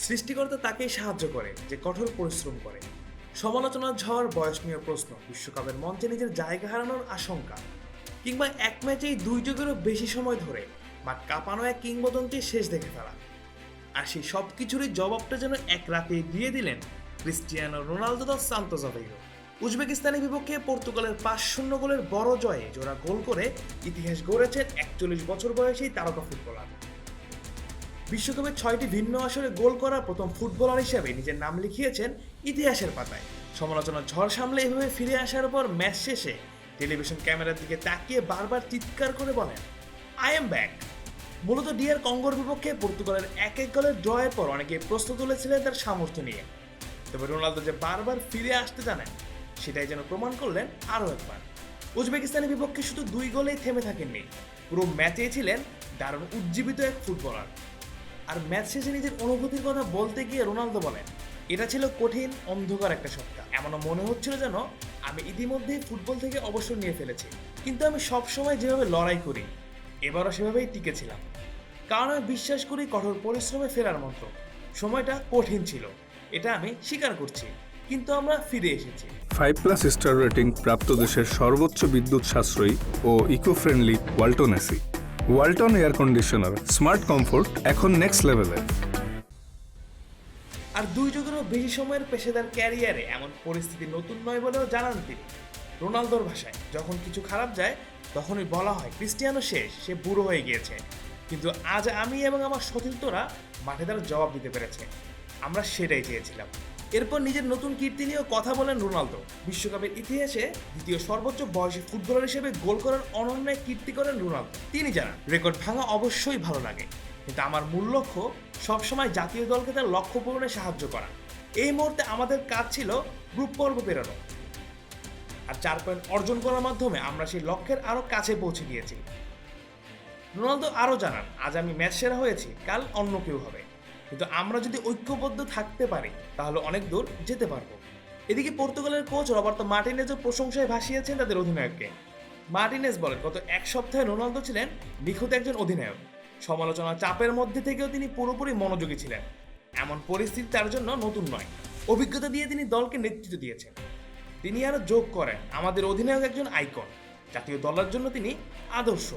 সৃষ্টিকর্তা তাকেই সাহায্য করে যে কঠোর পরিশ্রম করে। সমালোচনার ঝড়, বয়স নিয়ে প্রশ্ন, বিশ্বকাপের মঞ্চে নিজের জায়গা হারানোর আশঙ্কা, কিংবা এক ম্যাচেই 2 যুগেরও বেশি সময় ধরে মাঠ কাঁপানো এক কিংবদন্তির শেষ দেখে ফেলা। আর সেই সব কিছুরই জবাবটা যেন এক রাতেই দিয়ে দিলেন ক্রিস্টিয়ানো রোনালদো দা সান্তোস আভেইরো। উজবেকিস্তানের বিপক্ষে পর্তুগালের 5-0 গোলের বড় জয়ে জোড়া গোল করে ইতিহাস গড়েছেন 41 বছর বয়সী তারকা ফুটবলার। বিশ্বকাপে 6টি ভিন্ন আসরে গোল করা প্রথম ফুটবলার হিসেবে নিজের নাম লিখিয়েছেন ইতিহাসের পাতায়। সমালোচনার ঝড় সামলে এভাবে ফিরে আসার পর ম্যাচ শেষে টেলিভিশন ক্যামেরার দিকে তাকিয়ে বারবার চিৎকার করে বলেন, আই এম ব্যাক। মূলত ডিআর কঙ্গোর বিপক্ষে পর্তুগালের 1-1 গোলের ড্রয়ের পর অনেকে প্রশ্ন তুলেছিলেন তার সামর্থ্য নিয়ে। তবে রোনালদো যে বারবার ফিরে আসতে জানেন সেটাই যেন প্রমাণ করলেন আরও একবার। উজবেকিস্তানের বিপক্ষে শুধু 2 গোলেই থেমে থাকেননি, পুরো ম্যাচেই ছিলেন দারুণ উজ্জীবিত এক ফুটবলার। আর ম্যাচ শেষে নিজের অনুভূতির কথা বলতে গিয়ে রোনালদো বলেন, এটা ছিল কঠিন অন্ধকার একটা সপ্তাহ। এমনও মনে হচ্ছিল যেন আমি ইতিমধ্যেই ফুটবল থেকে অবসর নিয়ে ফেলেছি, কিন্তু আমি সবসময় যেভাবে লড়াই করি এবারও সেভাবেই টিকেছিলাম, কারণ আমি বিশ্বাস করি কঠোর পরিশ্রমে ফেরার মন্ত্র। সময়টা কঠিন ছিল, এটা আমি স্বীকার করছি, কিন্তু আমরা ফিরে এসেছি। 5+ স্টার রেটিং প্রাপ্ত দেশের সর্বোচ্চ বিদ্যুৎ সাশ্রয়ী ও eco friendly Walton AC. Walton air conditioner, smart comfort এখন নেক্সট লেভেলে। আর 2 যুগেরও বেশি সময়ের পেশাদার ক্যারিয়ারে এমন পরিস্থিতি নতুন নয় বলেও জানান তিনি। রোনালদোর ভাষায়, যখন কিছু খারাপ যায় তখনই বলা হয় ক্রিস্টিয়ানো শেষ, সে বুড়ো হয়ে গিয়েছে। কিন্তু আজ আমি এবং আমার সতীর্থরা মাঠে তার জবাব দিতে পেরেছে, আমরা সেটাই চেয়েছিলাম। এরপর নিজের নতুন কীর্তি নিয়েও কথা বলেন রোনালদো। বিশ্বকাপের ইতিহাসে দ্বিতীয় সর্বোচ্চ বয়সী ফুটবলার হিসেবে গোল করার অনন্য এক কীর্তি করেন রোনালদো। তিনি জানান, রেকর্ড ভাঙা অবশ্যই ভালো লাগে, কিন্তু আমার মূল লক্ষ্য সবসময় জাতীয় দলকে তার লক্ষ্য পূরণে সাহায্য করা। এই মুহূর্তে আমাদের কাজ ছিল গ্রুপ পর্ব পেরোনো, আর 4 পয়েন্ট অর্জন করার মাধ্যমে আমরা সেই লক্ষ্যের আরও কাছে পৌঁছে গিয়েছি। রোনালদো আরও জানান, আজ আমি ম্যাচ সেরা হয়েছি, কাল অন্য কেউ হবে, কিন্তু আমরা যদি ঐক্যবদ্ধ থাকতে পারি তাহলে অনেক দূর যেতে পারবো। এদিকে পর্তুগালের কোচ রবার্তো মার্টিনেজও প্রশংসায় ভাসিয়েছেন তাদের অধিনায়ককে। মার্টিনেজ বলেন, গত 1 সপ্তাহে রোনালদো ছিলেন নিখুঁত একজন অধিনায়ক। সমালোচনার চাপের মধ্যে থেকেও তিনি পুরোপুরি মনোযোগী ছিলেন। এমন পরিস্থিতি তার জন্য নতুন নয়, অভিজ্ঞতা দিয়ে তিনি দলকে নেতৃত্ব দিয়েছেন। তিনি আরও যোগ করেন, আমাদের অধিনায়ক একজন আইকন, জাতীয় দলের জন্য তিনি আদর্শ।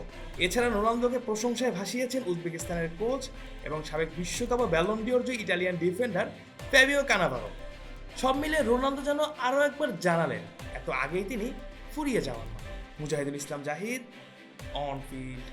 এছাড়া রোনালদোকে প্রশংসায় ভাসিয়েছেন উজবেকিস্তানের কোচ এবং সাবেক বিশ্বকাপ ও ব্যালন ডিওর জয়ী ইটালিয়ান ডিফেন্ডার ফ্যাবিও কানাভারো। সব মিলে রোনালদো যেন আরও একবার জানালেন, এত আগেই তিনি ফুরিয়ে যাওয়ার না। Mujahidul Islam Zahid, on field.